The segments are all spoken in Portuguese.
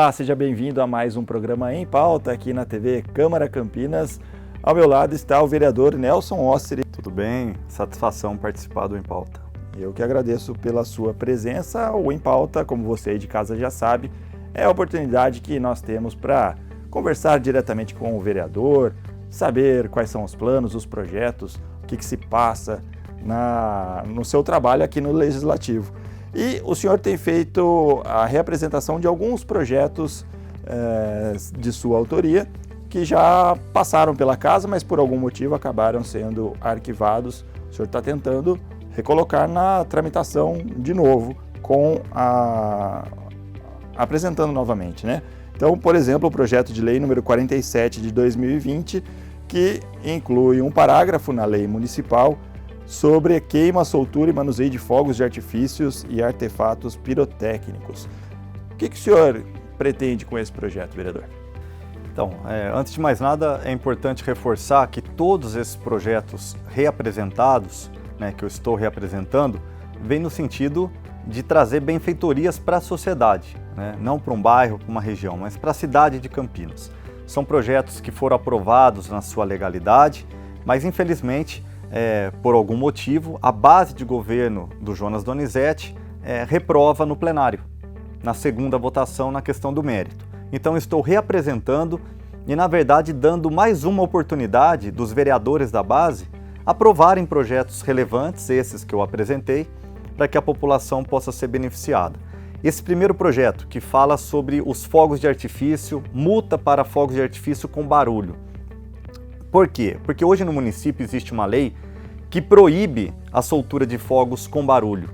Olá, seja bem-vindo a mais um programa Em Pauta aqui na TV Câmara Campinas. Ao meu lado está o vereador Nelson Osseri. Tudo bem? Satisfação participar do Em Pauta. Eu que agradeço pela sua presença. O Em Pauta, como você aí de casa já sabe, é a oportunidade que nós temos para conversar diretamente com o vereador, saber quais são os planos, os projetos, o que se passa no seu trabalho aqui no Legislativo. E o senhor tem feito a reapresentação de alguns projetos de sua autoria que já passaram pela casa, mas por algum motivo acabaram sendo arquivados. O senhor está tentando recolocar na tramitação de novo, apresentando novamente, né? Então, por exemplo, o projeto de lei número 47 de 2020, que inclui um parágrafo na lei municipal sobre queima, soltura e manuseio de fogos de artifícios e artefatos pirotécnicos. O que o senhor pretende com esse projeto, vereador? Então, antes de mais nada, é importante reforçar que todos esses projetos reapresentados, que eu estou reapresentando, vêm no sentido de trazer benfeitorias para a sociedade, não para um bairro, para uma região, mas para a cidade de Campinas. São projetos que foram aprovados na sua legalidade, mas infelizmente, por algum motivo, a base de governo do Jonas Donizete reprova no plenário, na segunda votação na questão do mérito. Então estou reapresentando e, na verdade, dando mais uma oportunidade dos vereadores da base aprovarem projetos relevantes, esses que eu apresentei, para que a população possa ser beneficiada. Esse primeiro projeto, que fala sobre os fogos de artifício, multa para fogos de artifício com barulho. Por quê? Porque hoje no município existe uma lei que proíbe a soltura de fogos com barulho.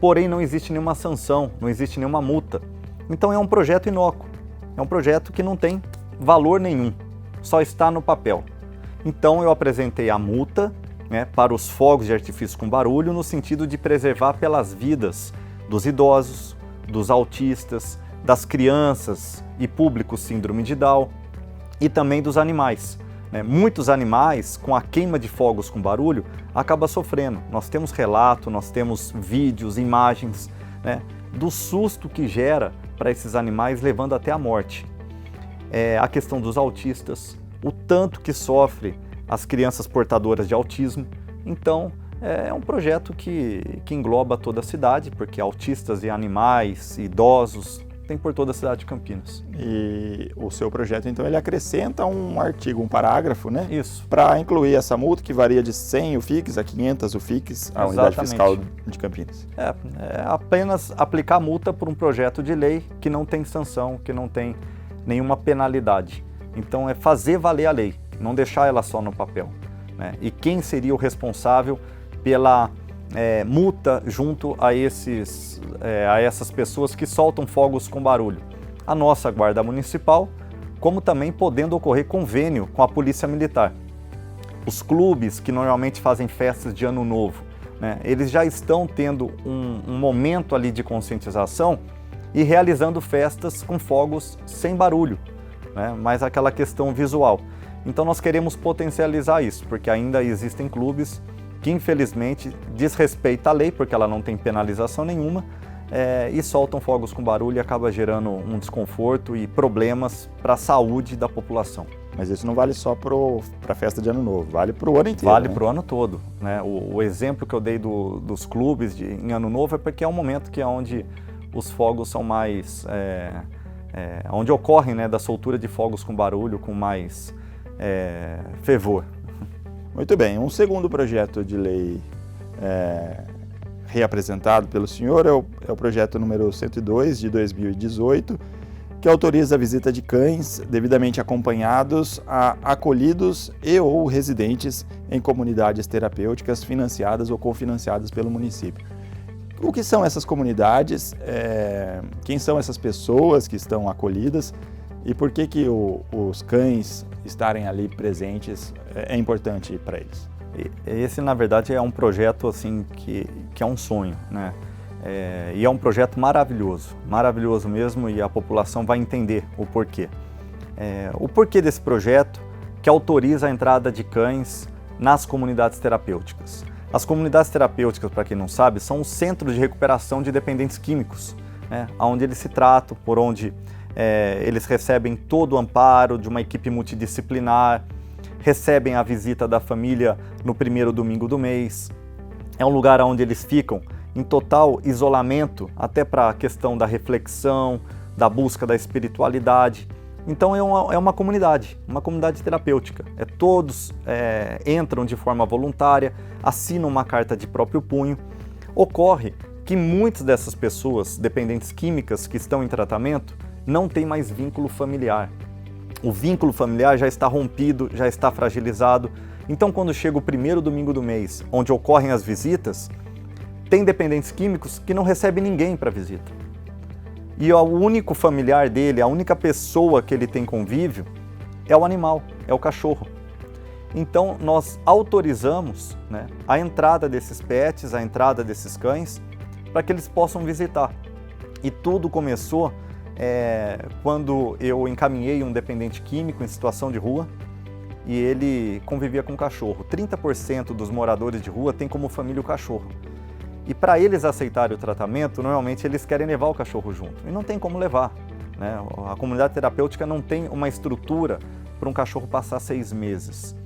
Porém, não existe nenhuma sanção, não existe nenhuma multa. Então é um projeto inócuo, é um projeto que não tem valor nenhum, só está no papel. Então eu apresentei a multa para os fogos de artifício com barulho no sentido de preservar pelas vidas dos idosos, dos autistas, das crianças e público síndrome de Down e também dos animais. Muitos animais, com a queima de fogos com barulho, acabam sofrendo. Nós temos relato, nós temos vídeos, imagens, do susto que gera para esses animais, levando até a morte. A questão dos autistas, o tanto que sofre as crianças portadoras de autismo. Então, é um projeto que engloba toda a cidade, porque autistas e animais, idosos, tem por toda a cidade de Campinas. E o seu projeto, então, ele acrescenta um artigo, um parágrafo, Isso. Para incluir essa multa que varia de 100 UFICs a 500 UFICs, a unidade fiscal de Campinas. É apenas aplicar multa por um projeto de lei que não tem sanção, que não tem nenhuma penalidade. Então, é fazer valer a lei, não deixar ela só no papel. E quem seria o responsável pela multa junto a essas pessoas que soltam fogos com barulho? A nossa Guarda Municipal, como também podendo ocorrer convênio com a Polícia Militar. Os clubes que normalmente fazem festas de Ano Novo, eles já estão tendo um momento ali de conscientização e realizando festas com fogos sem barulho, mas aquela questão visual. Então nós queremos potencializar isso, porque ainda existem clubes que infelizmente desrespeitam a lei, porque ela não tem penalização nenhuma, e soltam fogos com barulho e acaba gerando um desconforto e problemas para a saúde da população. Mas isso não vale só para a festa de Ano Novo, vale para o ano inteiro. Vale para o ano todo. O exemplo que eu dei dos clubes em Ano Novo é porque é um momento que é onde os fogos são mais... onde ocorrem da soltura de fogos com barulho, com mais fervor. Muito bem, um segundo projeto de lei reapresentado pelo senhor é o projeto número 102 de 2018, que autoriza a visita de cães devidamente acompanhados a acolhidos e ou residentes em comunidades terapêuticas financiadas ou cofinanciadas pelo município. O que são essas comunidades? Quem são essas pessoas que estão acolhidas? E por que os cães estarem ali presentes é importante para eles? Esse, na verdade, é um projeto assim, que é um sonho, e é um projeto maravilhoso mesmo, e a população vai entender o porquê. O porquê desse projeto que autoriza a entrada de cães nas comunidades terapêuticas. As comunidades terapêuticas, para quem não sabe, são os centros de recuperação de dependentes químicos, onde eles se tratam, por onde eles recebem todo o amparo de uma equipe multidisciplinar, recebem a visita da família no primeiro domingo do mês. É um lugar onde eles ficam em total isolamento, até para a questão da reflexão, da busca da espiritualidade. Então é uma comunidade terapêutica. Todos entram de forma voluntária, assinam uma carta de próprio punho. Ocorre que muitas dessas pessoas, dependentes químicas que estão em tratamento, não têm mais vínculo familiar. O vínculo familiar já está rompido, já está fragilizado. Então, quando chega o primeiro domingo do mês, onde ocorrem as visitas, tem dependentes químicos que não recebem ninguém para visita. E o único familiar dele, a única pessoa que ele tem convívio, é o animal, é o cachorro. Então, nós autorizamos, né, a entrada desses pets, a entrada desses cães, para que eles possam visitar. E tudo começou quando eu encaminhei um dependente químico em situação de rua e ele convivia com o cachorro. 30% dos moradores de rua têm como família o cachorro. E para eles aceitarem o tratamento, normalmente eles querem levar o cachorro junto. E não tem como levar, né? A comunidade terapêutica não tem uma estrutura para um cachorro passar 6 meses.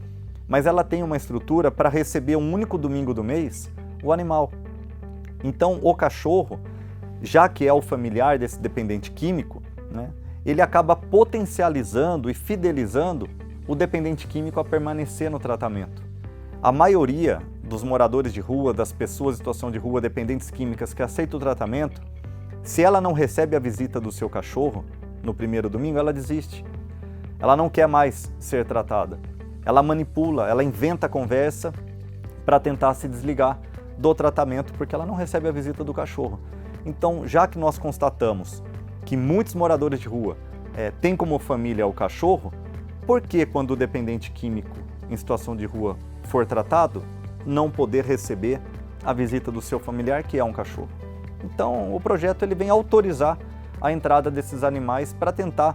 Mas ela tem uma estrutura para receber um único domingo do mês o animal. Então o cachorro, já que é o familiar desse dependente químico, né, ele acaba potencializando e fidelizando o dependente químico a permanecer no tratamento. A maioria dos moradores de rua, das pessoas em situação de rua, dependentes químicas que aceitam o tratamento, se ela não recebe a visita do seu cachorro no primeiro domingo, ela desiste. Ela não quer mais ser tratada. Ela manipula, ela inventa a conversa para tentar se desligar do tratamento porque ela não recebe a visita do cachorro. Então, já que nós constatamos que muitos moradores de rua têm como família o cachorro, por que quando o dependente químico em situação de rua for tratado, não poder receber a visita do seu familiar, que é um cachorro? Então, o projeto ele vem autorizar a entrada desses animais para tentar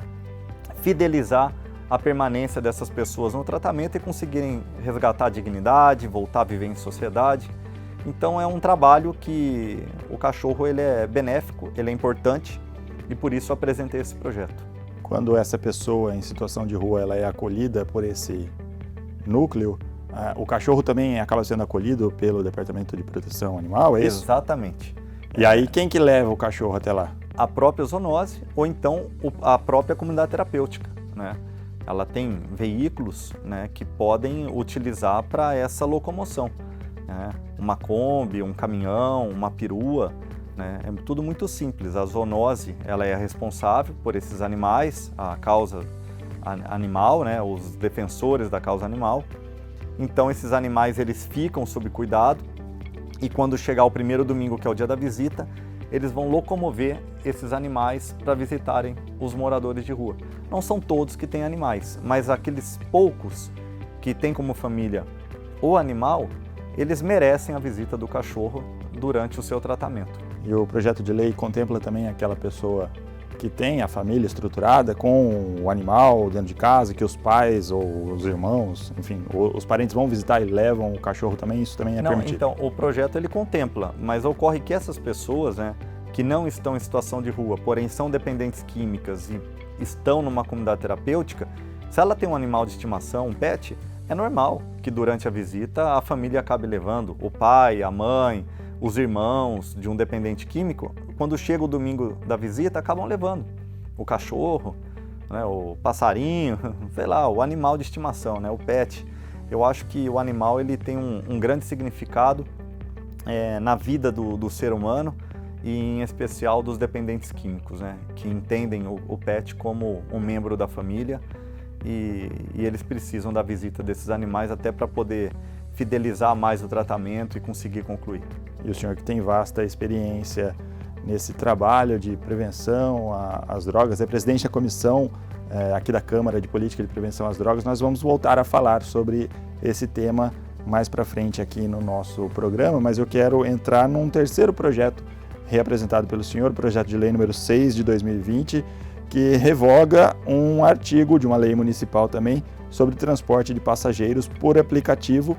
fidelizar a permanência dessas pessoas no tratamento e conseguirem resgatar a dignidade, voltar a viver em sociedade. Então é um trabalho que o cachorro ele é benéfico, ele é importante e por isso apresentei esse projeto. Quando essa pessoa em situação de rua ela é acolhida por esse núcleo, o cachorro também acaba sendo acolhido pelo Departamento de Proteção Animal, é isso? Exatamente. E aí quem que leva o cachorro até lá? A própria zoonose ou então a própria comunidade terapêutica, né? Ela tem veículos, né, que podem utilizar para essa locomoção, né? Uma Kombi, um caminhão, uma perua, né? É tudo muito simples. A zoonose ela é responsável por esses animais, a causa animal, né? Os defensores da causa animal. Então esses animais eles ficam sob cuidado e quando chegar o primeiro domingo, que é o dia da visita, eles vão locomover esses animais para visitarem os moradores de rua. Não são todos que têm animais, mas aqueles poucos que têm como família o animal, eles merecem a visita do cachorro durante o seu tratamento. E o projeto de lei contempla também aquela pessoa que tem a família estruturada com o animal dentro de casa, que os pais ou os irmãos, enfim, os parentes vão visitar e levam o cachorro também, isso também é permitido? Então, o projeto ele contempla, mas ocorre que essas pessoas, né, que não estão em situação de rua, porém são dependentes químicas e estão numa comunidade terapêutica, se ela tem um animal de estimação, um pet, é normal que durante a visita a família acabe levando o pai, a mãe, os irmãos de um dependente químico. Quando chega o domingo da visita, acabam levando o cachorro, né, o passarinho, sei lá, o animal de estimação, né, o pet. Eu acho que o animal ele tem um grande significado na vida do ser humano e em especial dos dependentes químicos, né, que entendem o pet como um membro da família e eles precisam da visita desses animais até para poder fidelizar mais o tratamento e conseguir concluir. E o senhor que tem vasta experiência nesse trabalho de prevenção às drogas, é presidente da comissão aqui da Câmara de Política de Prevenção às Drogas, nós vamos voltar a falar sobre esse tema mais para frente aqui no nosso programa, mas eu quero entrar num terceiro projeto reapresentado pelo senhor, o projeto de lei número 6 de 2020, que revoga um artigo de uma lei municipal também sobre transporte de passageiros por aplicativo.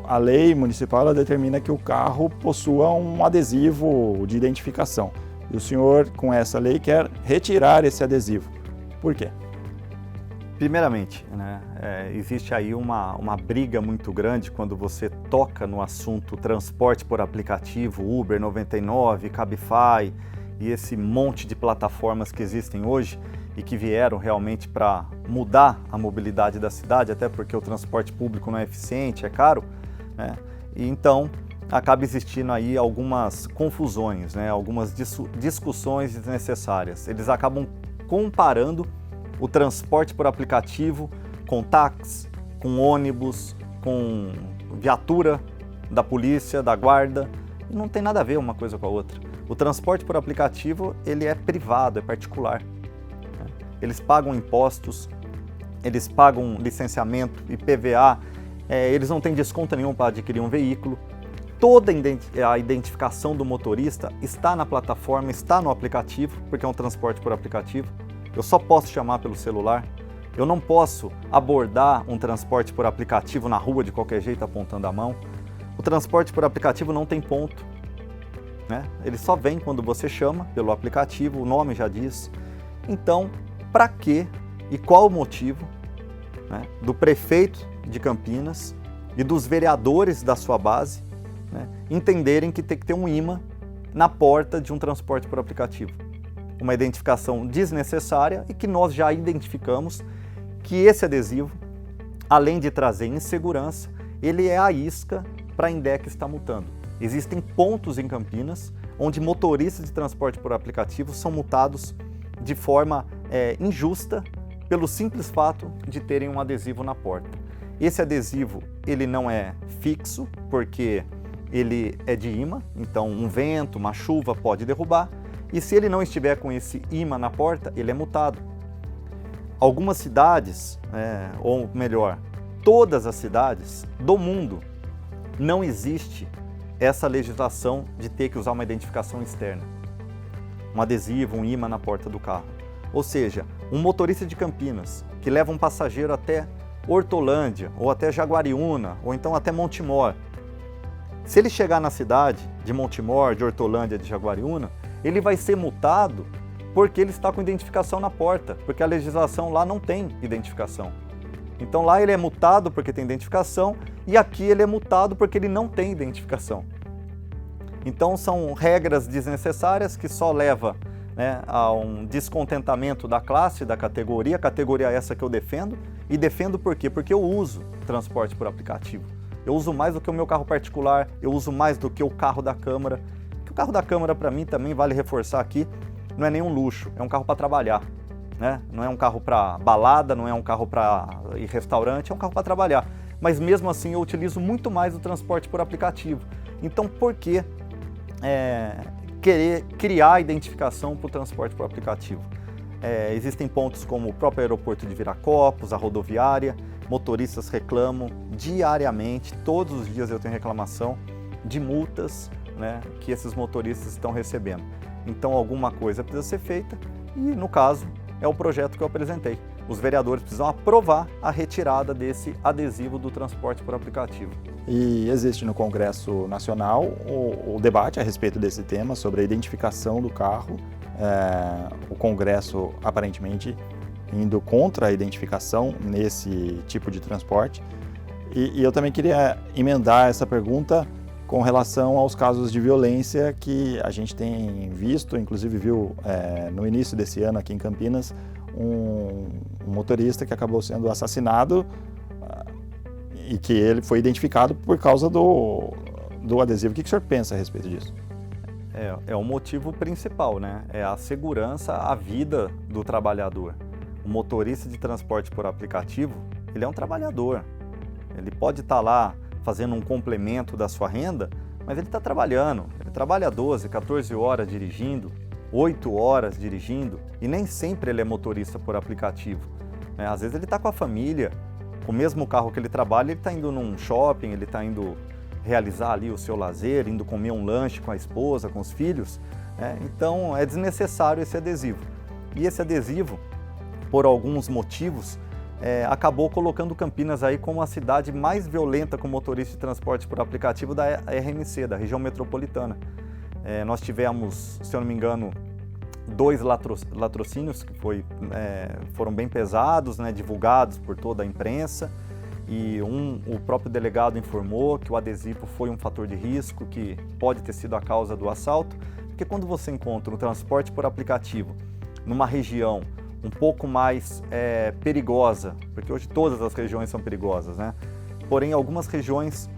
A lei municipal ela determina que o carro possua um adesivo de identificação. E o senhor, com essa lei, quer retirar esse adesivo. Por quê? Primeiramente, né, existe aí uma briga muito grande quando você toca no assunto transporte por aplicativo, Uber 99, Cabify e esse monte de plataformas que existem hoje e que vieram realmente para mudar a mobilidade da cidade, até porque o transporte público não é eficiente, é caro, né? E então acaba existindo aí algumas confusões, né, algumas discussões desnecessárias. Eles acabam comparando o transporte por aplicativo com táxi, com ônibus, com viatura da polícia, da guarda. E não tem nada a ver uma coisa com a outra. O transporte por aplicativo, ele é privado, é particular. Eles pagam impostos, eles pagam licenciamento, IPVA, eles não têm desconto nenhum para adquirir um veículo. Toda a identificação do motorista está na plataforma, está no aplicativo, porque é um transporte por aplicativo. Eu só posso chamar pelo celular. Eu não posso abordar um transporte por aplicativo na rua de qualquer jeito apontando a mão. O transporte por aplicativo não tem ponto, né? Ele só vem quando você chama pelo aplicativo, o nome já diz. Então, para quê e qual o motivo, né, do prefeito de Campinas e dos vereadores da sua base, né, entenderem que tem que ter um imã na porta de um transporte por aplicativo? Uma identificação desnecessária e que nós já identificamos que esse adesivo, além de trazer insegurança, ele é a isca para a INDEC que está multando. Existem pontos em Campinas onde motoristas de transporte por aplicativo são multados de forma injusta pelo simples fato de terem um adesivo na porta. Esse adesivo ele não é fixo porque ele é de imã, então um vento, uma chuva pode derrubar. E se ele não estiver com esse imã na porta, ele é multado. Algumas cidades, ou melhor, todas as cidades do mundo, não existe essa legislação de ter que usar uma identificação externa. Um adesivo, um imã na porta do carro. Ou seja, um motorista de Campinas que leva um passageiro até Hortolândia, ou até Jaguariúna, ou então até Montemor. Se ele chegar na cidade de Montemor, de Hortolândia, de Jaguariúna, ele vai ser multado porque ele está com identificação na porta, porque a legislação lá não tem identificação. Então lá ele é multado porque tem identificação e aqui ele é multado porque ele não tem identificação. Então são regras desnecessárias que só levam, né, a um descontentamento da classe, da categoria essa que eu defendo. E defendo por quê? Porque eu uso transporte por aplicativo. Eu uso mais do que o meu carro particular, eu uso mais do que o carro da Câmara. O carro da Câmara, para mim, também vale reforçar aqui, não é nenhum luxo, é um carro para trabalhar, né? Não é um carro para balada, não é um carro para ir restaurante, é um carro para trabalhar. Mas mesmo assim eu utilizo muito mais o transporte por aplicativo. Então por que querer criar identificação para o transporte por aplicativo? Existem pontos como o próprio aeroporto de Viracopos, a rodoviária, motoristas reclamam diariamente, todos os dias eu tenho reclamação de multas, né, que esses motoristas estão recebendo. Então alguma coisa precisa ser feita e, no caso, é o projeto que eu apresentei. Os vereadores precisam aprovar a retirada desse adesivo do transporte por aplicativo. E existe no Congresso Nacional o debate a respeito desse tema, sobre a identificação do carro. O Congresso, aparentemente, indo contra a identificação nesse tipo de transporte. E eu também queria emendar essa pergunta com relação aos casos de violência que a gente tem visto, inclusive viu no início desse ano aqui em Campinas, um motorista que acabou sendo assassinado e que ele foi identificado por causa do adesivo. O que o senhor pensa a respeito disso? É o motivo principal, né? É a segurança, a vida do trabalhador. O motorista de transporte por aplicativo, ele é um trabalhador. Ele pode estar lá fazendo um complemento da sua renda, mas ele está trabalhando. Ele trabalha 12, 14 horas dirigindo, 8 horas dirigindo, e nem sempre ele é motorista por aplicativo, né? Às vezes ele está com a família, com o mesmo carro que ele trabalha, ele está indo num shopping, ele está indo realizar ali o seu lazer, indo comer um lanche com a esposa, com os filhos, né? Então é desnecessário esse adesivo. E esse adesivo, por alguns motivos, acabou colocando Campinas aí como a cidade mais violenta com motorista de transporte por aplicativo da RMC, da região metropolitana. Nós tivemos, se eu não me engano, 2 latrocínios que foram bem pesados, né, divulgados por toda a imprensa, e o próprio delegado informou que o adesivo foi um fator de risco, que pode ter sido a causa do assalto, porque quando você encontra um transporte por aplicativo numa região um pouco mais perigosa, porque hoje todas as regiões são perigosas, né? Porém, algumas regiões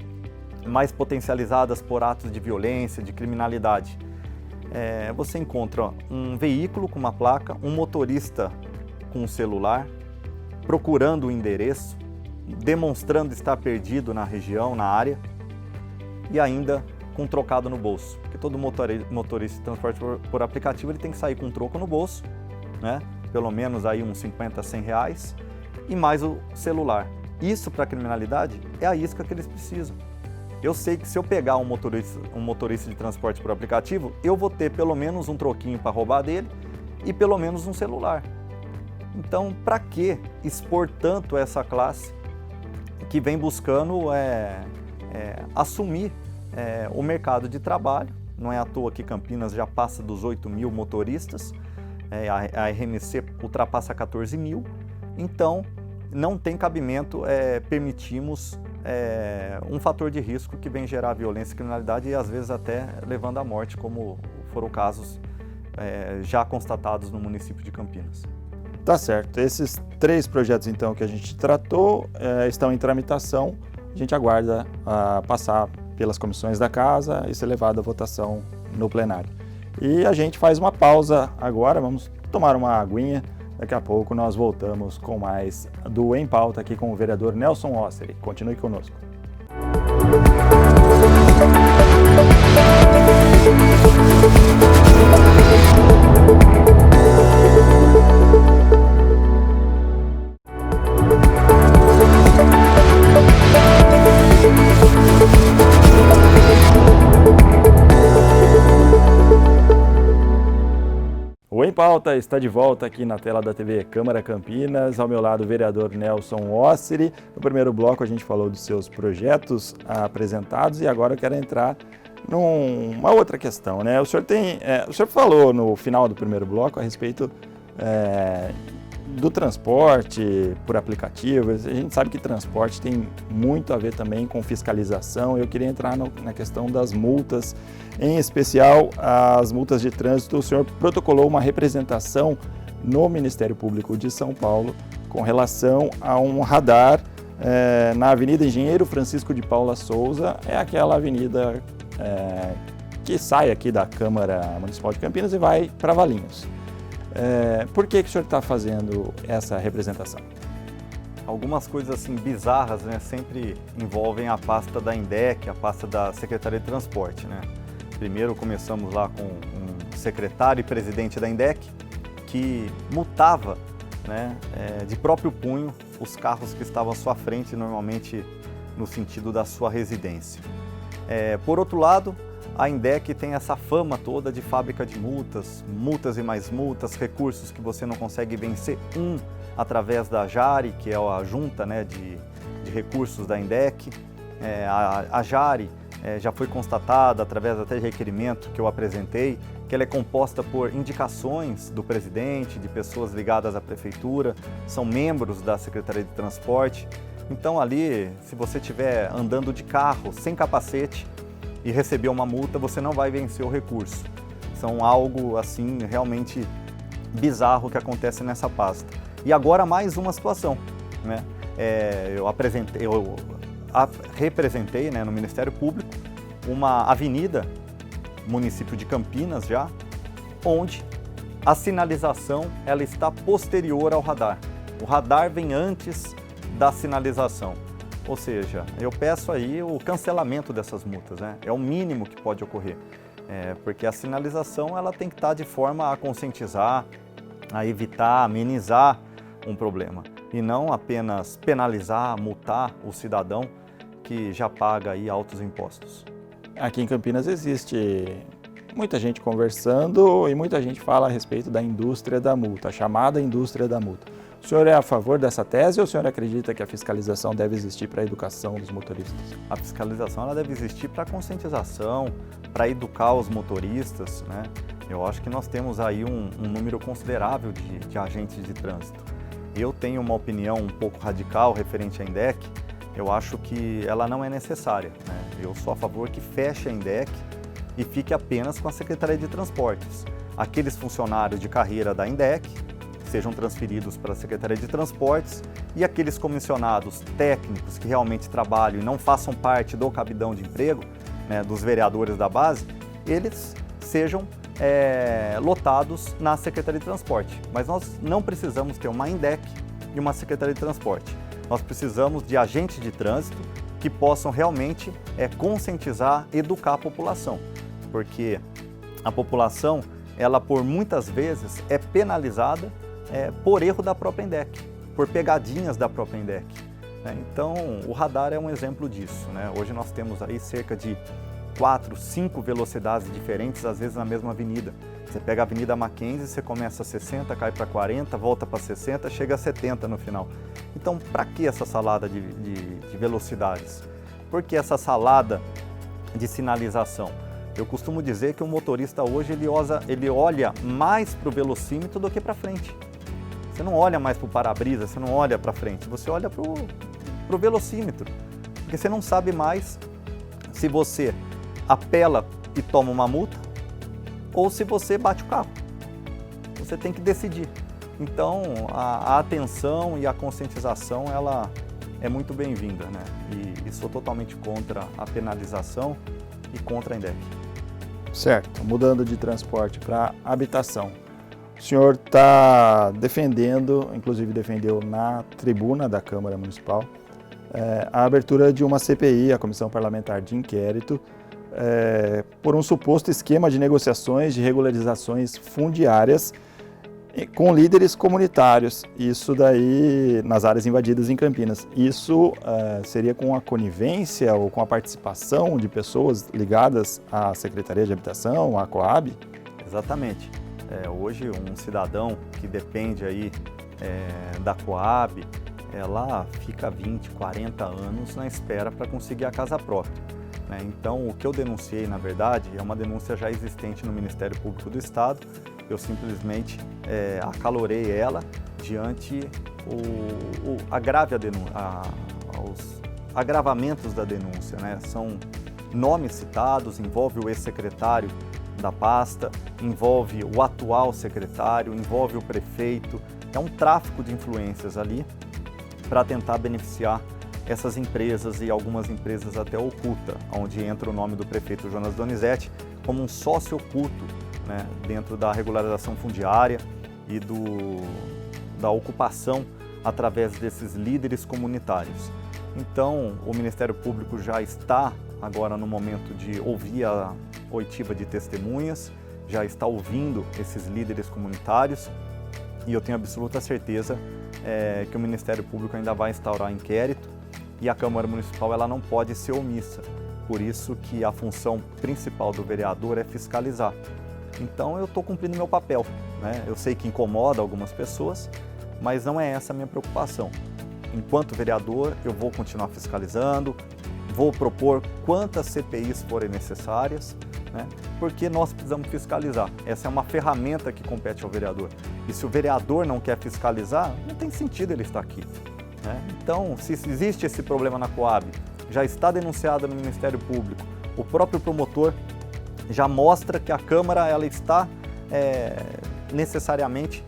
mais potencializadas por atos de violência, de criminalidade, você encontra um veículo com uma placa, um motorista com um celular, procurando o endereço, demonstrando estar perdido na região, na área, e ainda com um trocado no bolso, porque todo motorista de transporte por aplicativo ele tem que sair com um troco no bolso, né? Pelo menos aí uns 50, 100 reais, e mais o celular. Isso para a criminalidade é a isca que eles precisam. Eu sei que se eu pegar um motorista de transporte por aplicativo, eu vou ter pelo menos um troquinho para roubar dele e pelo menos um celular. Então, para que expor tanto essa classe que vem buscando assumir o mercado de trabalho? Não é à toa que Campinas já passa dos 8 mil motoristas, a RMC ultrapassa 14 mil, então não tem cabimento permitirmos um fator de risco que vem gerar violência e criminalidade e às vezes até levando à morte, como foram casos já constatados no município de Campinas. Tá certo. Esses 3 projetos então que a gente tratou estão em tramitação. A gente aguarda passar pelas comissões da casa e ser levado à votação no plenário. E a gente faz uma pausa agora, vamos tomar uma aguinha. Daqui a pouco nós voltamos com mais do Em Pauta aqui com o vereador Nelson Osseri. Continue conosco. O Em Pauta está de volta aqui na tela da TV Câmara Campinas, ao meu lado o vereador Nelson Osseri. No primeiro bloco a gente falou dos seus projetos apresentados e agora eu quero entrar numa outra questão, né? O senhor falou no final do primeiro bloco a respeito do transporte por aplicativo. A gente sabe que transporte tem muito a ver também com fiscalização. Eu queria entrar na questão das multas, em especial as multas de trânsito. O senhor protocolou uma representação no Ministério Público de São Paulo com relação a um radar na Avenida Engenheiro Francisco de Paula Souza, é aquela avenida que sai aqui da Câmara Municipal de Campinas e vai para Valinhos. Por que o senhor está fazendo essa representação? Algumas coisas assim bizarras, né, sempre envolvem a pasta da INDEC, a pasta da Secretaria de Transporte, né? Primeiro começamos lá com um secretário e presidente da INDEC que multava, né, de próprio punho os carros que estavam à sua frente, normalmente no sentido da sua residência. Por outro lado, a INDEC tem essa fama toda de fábrica de multas, multas e mais multas, recursos que você não consegue vencer através da JARE, que é a junta, né, de recursos da INDEC. A JARE já foi constatada, através até de requerimento que eu apresentei, que ela é composta por indicações do presidente, de pessoas ligadas à prefeitura, são membros da Secretaria de Transporte. Então ali, se você estiver andando de carro sem capacete e receber uma multa, você não vai vencer o recurso. São algo assim realmente bizarro que acontece nessa pasta. E agora mais uma situação, né? Eu representei, né, no Ministério Público uma avenida, município de Campinas já, onde a sinalização ela está posterior ao radar. O radar vem antes da sinalização. Ou seja, eu peço aí o cancelamento dessas multas, né? É o mínimo que pode ocorrer, porque a sinalização ela tem que estar de forma a conscientizar, a evitar, amenizar um problema e não apenas penalizar, multar o cidadão que já paga aí altos impostos. Aqui em Campinas existe muita gente conversando e muita gente fala a respeito da indústria da multa, a chamada indústria da multa. O senhor é a favor dessa tese ou o senhor acredita que a fiscalização deve existir para a educação dos motoristas? A fiscalização ela deve existir para conscientização, para educar os motoristas, né? Eu acho que nós temos aí um número considerável de agentes de trânsito. Eu tenho uma opinião um pouco radical referente à INDEC. Eu acho que ela não é necessária, né? Eu sou a favor que feche a INDEC e fique apenas com a Secretaria de Transportes. Aqueles funcionários de carreira da INDEC sejam transferidos para a Secretaria de Transportes e aqueles comissionados técnicos que realmente trabalham e não façam parte do cabidão de emprego, né, dos vereadores da base, eles sejam lotados na Secretaria de Transporte. Mas nós não precisamos ter uma INDEC e uma Secretaria de Transporte. Nós precisamos de agentes de trânsito que possam realmente conscientizar, educar a população, porque a população, ela por muitas vezes é penalizada por erro da própria INDEC, por pegadinhas da própria INDEC. Então, o radar é um exemplo disso, né? Hoje nós temos aí cerca de 4, 5 velocidades diferentes, às vezes na mesma avenida. Você pega a Avenida Mackenzie, você começa a 60, cai para 40, volta para 60, chega a 70 no final. Então, para que essa salada de velocidades? Por que essa salada de sinalização? Eu costumo dizer que o motorista hoje ele olha mais para o velocímetro do que para frente. Você não olha mais para o para-brisa, você não olha para frente, você olha para o velocímetro. Porque você não sabe mais se você apela e toma uma multa ou se você bate o carro. Você tem que decidir. Então, a atenção e a conscientização, ela é muito bem-vinda, né? E sou totalmente contra a penalização e contra a INDEC. Certo. Mudando de transporte para habitação. O senhor está defendendo, inclusive defendeu na tribuna da Câmara Municipal, a abertura de uma CPI, a Comissão Parlamentar de Inquérito, por um suposto esquema de negociações de regularizações fundiárias com líderes comunitários, isso daí nas áreas invadidas em Campinas. Isso seria com a conivência ou com a participação de pessoas ligadas à Secretaria de Habitação, à Coab? Exatamente. Hoje um cidadão que depende aí da Coab, ela fica 20, 40 anos na espera para conseguir a casa própria. Então, o que eu denunciei, na verdade, é uma denúncia já existente no Ministério Público do Estado. Eu simplesmente acalorei ela diante os agravamentos da denúncia, né? São nomes citados, envolve o ex-secretário da pasta, envolve o atual secretário, envolve o prefeito. É um tráfico de influências ali para tentar beneficiar essas empresas e algumas empresas até oculta, onde entra o nome do prefeito Jonas Donizete como um sócio oculto, né, dentro da regularização fundiária e da ocupação através desses líderes comunitários. Então, o Ministério Público já está agora no momento de ouvir a oitiva de testemunhas, já está ouvindo esses líderes comunitários e eu tenho absoluta certeza que o Ministério Público ainda vai instaurar inquérito e a Câmara Municipal ela não pode ser omissa. Por isso que a função principal do vereador é fiscalizar. Então eu estou cumprindo meu papel, né? Eu sei que incomoda algumas pessoas, mas não é essa a minha preocupação. Enquanto vereador, eu vou continuar fiscalizando, vou propor quantas CPIs forem necessárias, né? Porque nós precisamos fiscalizar. Essa é uma ferramenta que compete ao vereador. E se o vereador não quer fiscalizar, não tem sentido ele estar aqui, né? Então, se existe esse problema na Coab, já está denunciado no Ministério Público, o próprio promotor já mostra que a Câmara ela está necessariamente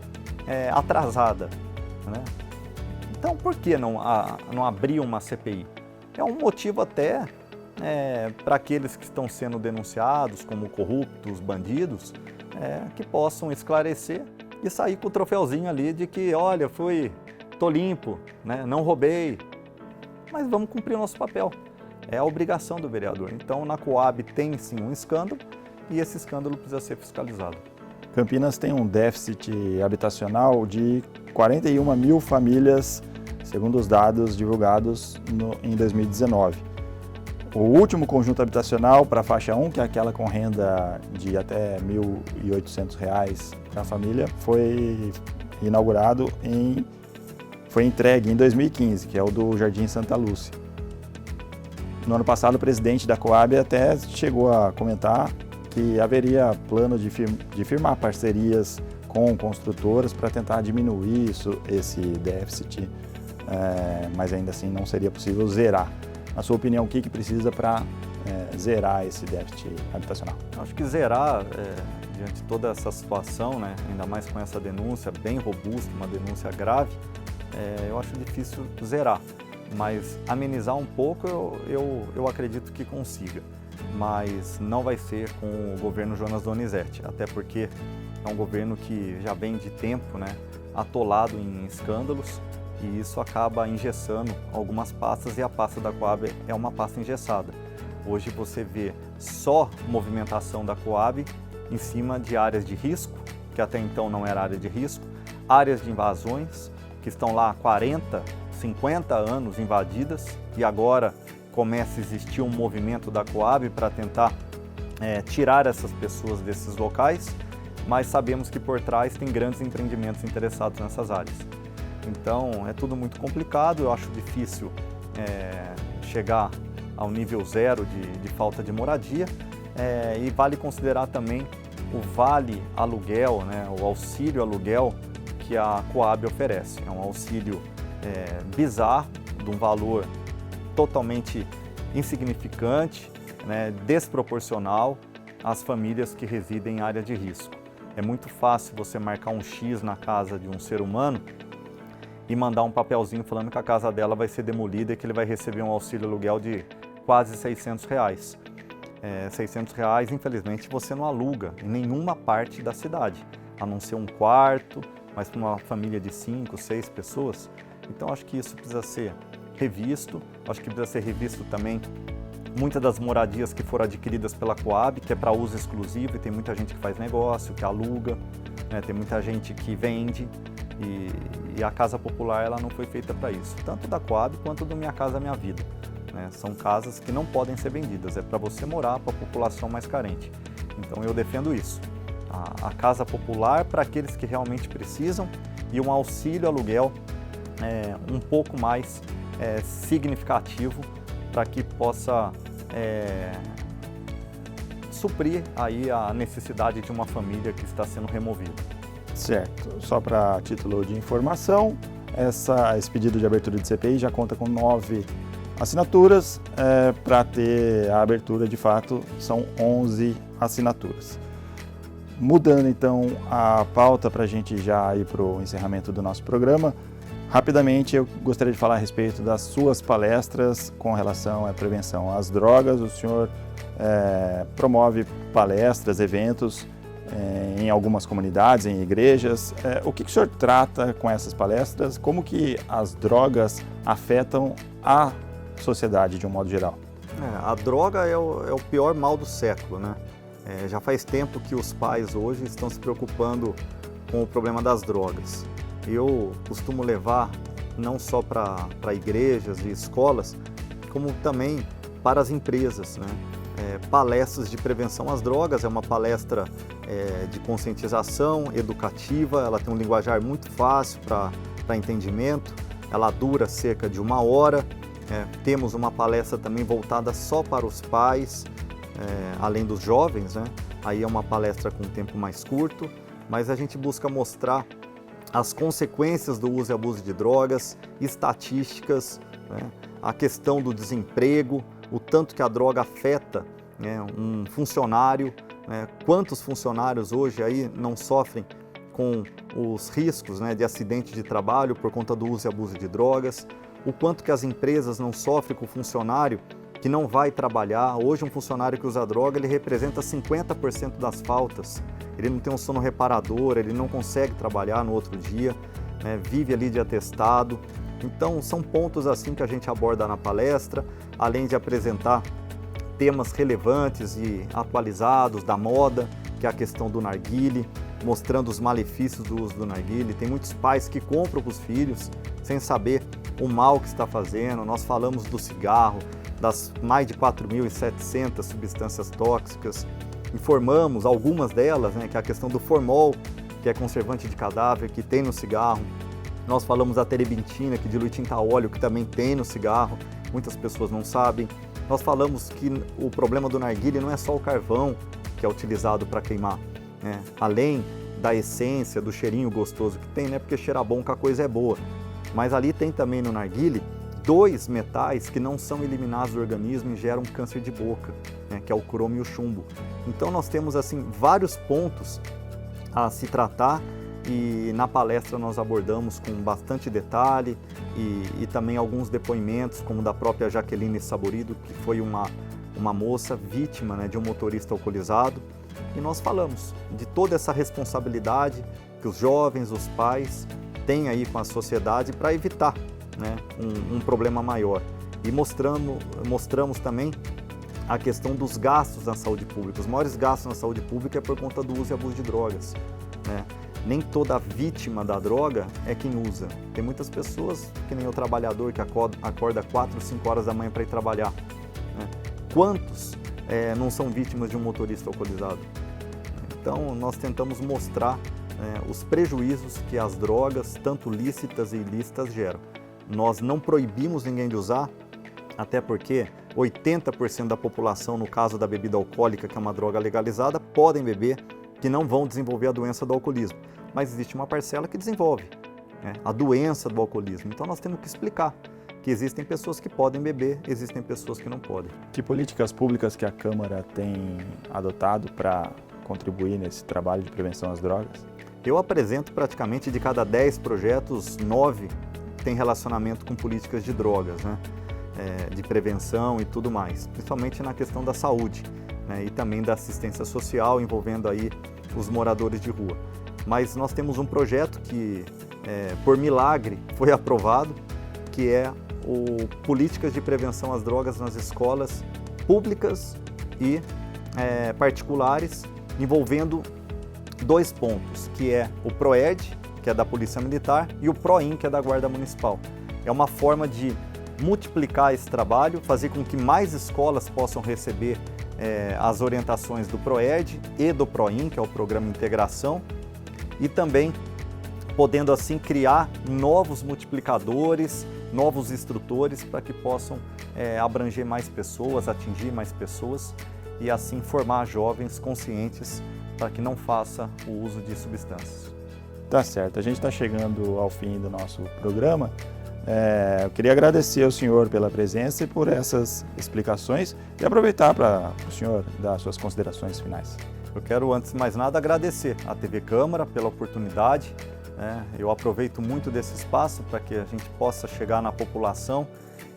atrasada, né? Então, por que não abrir uma CPI? É um motivo até para aqueles que estão sendo denunciados como corruptos, bandidos, que possam esclarecer e sair com o troféuzinho ali de que, olha, tô limpo, né? Não roubei, mas vamos cumprir o nosso papel. É a obrigação do vereador. Então, na Coab tem sim um escândalo e esse escândalo precisa ser fiscalizado. Campinas tem um déficit habitacional de 41 mil famílias, segundo os dados divulgados em 2019. O último conjunto habitacional para a faixa 1, que é aquela com renda de até R$ 1.800 para a família, foi inaugurado em foi entregue em 2015, que é o do Jardim Santa Lúcia. No ano passado, o presidente da Coab até chegou a comentar que haveria plano de firmar parcerias com construtoras para tentar diminuir esse déficit, mas ainda assim não seria possível zerar. Na sua opinião, o que precisa para zerar esse déficit habitacional? Acho que zerar, diante de toda essa situação, né, ainda mais com essa denúncia bem robusta, uma denúncia grave, eu acho difícil zerar, mas amenizar um pouco eu acredito que consiga, mas não vai ser com o governo Jonas Donizete, até porque é um governo que já vem de tempo, né, atolado em escândalos, e isso acaba engessando algumas pastas, e a pasta da Coab é uma pasta engessada. Hoje você vê só movimentação da Coab em cima de áreas de risco, que até então não era área de risco, áreas de invasões, que estão lá há 40, 50 anos invadidas, e agora começa a existir um movimento da Coab para tentar tirar essas pessoas desses locais, mas sabemos que por trás tem grandes empreendimentos interessados nessas áreas. Então é tudo muito complicado, eu acho difícil chegar ao nível zero de falta de moradia, e vale considerar também o vale aluguel, né, o auxílio aluguel que a Coab oferece. É um auxílio bizarro, de um valor totalmente insignificante, né, desproporcional às famílias que residem em área de risco. É muito fácil você marcar um X na casa de um ser humano e mandar um papelzinho falando que a casa dela vai ser demolida e que ele vai receber um auxílio aluguel de quase R$600. R$600, infelizmente, você não aluga em nenhuma parte da cidade, a não ser um quarto, mas para uma família de 5, 6 pessoas. Então, acho que isso precisa ser revisto. Acho que precisa ser revisto também muitas das moradias que foram adquiridas pela Coab, que é para uso exclusivo, e tem muita gente que faz negócio, que aluga, né? Tem muita gente que vende, e a Casa Popular ela não foi feita para isso, tanto da Coab quanto do Minha Casa Minha Vida. São casas que não podem ser vendidas, é para você morar, para a população mais carente. Então eu defendo isso, a casa popular para aqueles que realmente precisam, e um auxílio aluguel um pouco mais significativo para que possa suprir aí a necessidade de uma família que está sendo removida. Certo, só para título de informação, esse pedido de abertura de CPI já conta com 9 assinaturas, para ter a abertura de fato são 11 assinaturas. Mudando então a pauta para a gente já ir para o encerramento do nosso programa, rapidamente eu gostaria de falar a respeito das suas palestras com relação à prevenção às drogas. O senhor promove palestras, eventos em algumas comunidades, em igrejas. O que o senhor trata com essas palestras? Como que as drogas afetam a sociedade de um modo geral? A droga é o pior mal do século, né? Já faz tempo que os pais hoje estão se preocupando com o problema das drogas. Eu costumo levar não só para igrejas e escolas, como também para as empresas, né? Palestras de prevenção às drogas, é uma palestra de conscientização educativa, ela tem um linguajar muito fácil para entendimento, ela dura cerca de 1 hora. Temos uma palestra também voltada só para os pais, além dos jovens, né? Aí é uma palestra com um tempo mais curto, mas a gente busca mostrar as consequências do uso e abuso de drogas, estatísticas, né? A questão do desemprego, o tanto que a droga afeta, né, um funcionário, né? Quantos funcionários hoje aí não sofrem com os riscos, né, de acidente de trabalho por conta do uso e abuso de drogas, o quanto que as empresas não sofrem com o funcionário que não vai trabalhar. Hoje um funcionário que usa droga, ele representa 50% das faltas, ele não tem um sono reparador, ele não consegue trabalhar no outro dia, né, vive ali de atestado. Então são pontos assim que a gente aborda na palestra, além de apresentar temas relevantes e atualizados da moda, que é a questão do narguilé, mostrando os malefícios do uso do narguilé. Tem muitos pais que compram para os filhos sem saber o mal que está fazendo. Nós falamos do cigarro, das mais de 4.700 substâncias tóxicas, informamos algumas delas, né, que é a questão do formol, que é conservante de cadáver, que tem no cigarro. Nós falamos da terebintina, que dilui tinta a óleo, que também tem no cigarro, muitas pessoas não sabem. Nós falamos que o problema do narguilé não é só o carvão que é utilizado para queimar, né? Além da essência, do cheirinho gostoso que tem, né? Porque cheirar bom que a coisa é boa. Mas ali tem também no narguilé 2 metais que não são eliminados do organismo e geram câncer de boca, né? Que é o cromo e o chumbo. Então nós temos assim vários pontos a se tratar e na palestra nós abordamos com bastante detalhe e também alguns depoimentos, como da própria Jaqueline Saborido, que foi uma moça vítima, né, de um motorista alcoolizado. E nós falamos de toda essa responsabilidade que os jovens, os pais têm aí com a sociedade para evitar, né, um problema maior. E mostramos também a questão dos gastos na saúde pública. Os maiores gastos na saúde pública é por conta do uso e abuso de drogas, né? Nem toda vítima da droga é quem usa. Tem muitas pessoas, que nem o trabalhador que acorda 4, 5 horas da manhã para ir trabalhar, né? Quantos não são vítimas de um motorista alcoolizado? Então, nós tentamos mostrar os prejuízos que as drogas, tanto lícitas e ilícitas, geram. Nós não proibimos ninguém de usar, até porque 80% da população, no caso da bebida alcoólica, que é uma droga legalizada, podem beber, que não vão desenvolver a doença do alcoolismo. Mas existe uma parcela que desenvolve, né, a doença do alcoolismo. Então nós temos que explicar que existem pessoas que podem beber, existem pessoas que não podem. Que políticas públicas que a Câmara tem adotado para contribuir nesse trabalho de prevenção às drogas? Eu apresento praticamente de cada 10 projetos, 9 têm relacionamento com políticas de drogas, né? De prevenção e tudo mais, principalmente na questão da saúde, né? E também da assistência social, envolvendo aí os moradores de rua. Mas nós temos um projeto que, por milagre, foi aprovado, que é o Políticas de Prevenção às Drogas nas escolas públicas e particulares, envolvendo 2 pontos, que é o PROERD, que é da Polícia Militar, e o PROIN, que é da Guarda Municipal. É uma forma de multiplicar esse trabalho, fazer com que mais escolas possam receber as orientações do PROERD e do PROIN, que é o Programa Integração, e também podendo assim criar novos multiplicadores, novos instrutores para que possam abranger mais pessoas, atingir mais pessoas e assim formar jovens conscientes para que não faça o uso de substâncias. Tá certo, a gente está chegando ao fim do nosso programa. Eu queria agradecer ao senhor pela presença e por essas explicações e aproveitar para o senhor dar suas considerações finais. Eu quero, antes de mais nada, agradecer à TV Câmara pela oportunidade. Eu aproveito muito desse espaço para que a gente possa chegar na população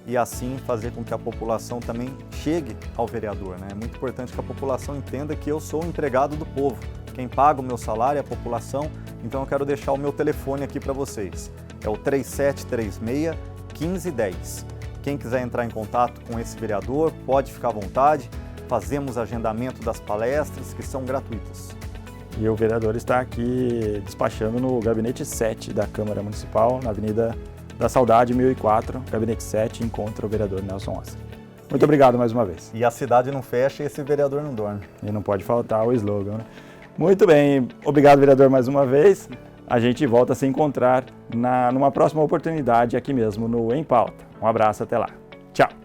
e assim fazer com que a população também chegue ao vereador, né? É muito importante que a população entenda que eu sou um empregado do povo. Quem paga o meu salário é a população, então eu quero deixar o meu telefone aqui para vocês. É o 3736-1510. Quem quiser entrar em contato com esse vereador, pode ficar à vontade. Fazemos agendamento das palestras, que são gratuitas. E o vereador está aqui despachando no Gabinete 7 da Câmara Municipal, na Avenida da Saudade, 1004, Gabinete 7, encontra o vereador Nelson Osser. Muito obrigado mais uma vez. E a cidade não fecha e esse vereador não dorme. E não pode faltar o slogan, né? Muito bem, obrigado vereador mais uma vez. A gente volta a se encontrar numa próxima oportunidade aqui mesmo no Em Pauta. Um abraço, até lá. Tchau.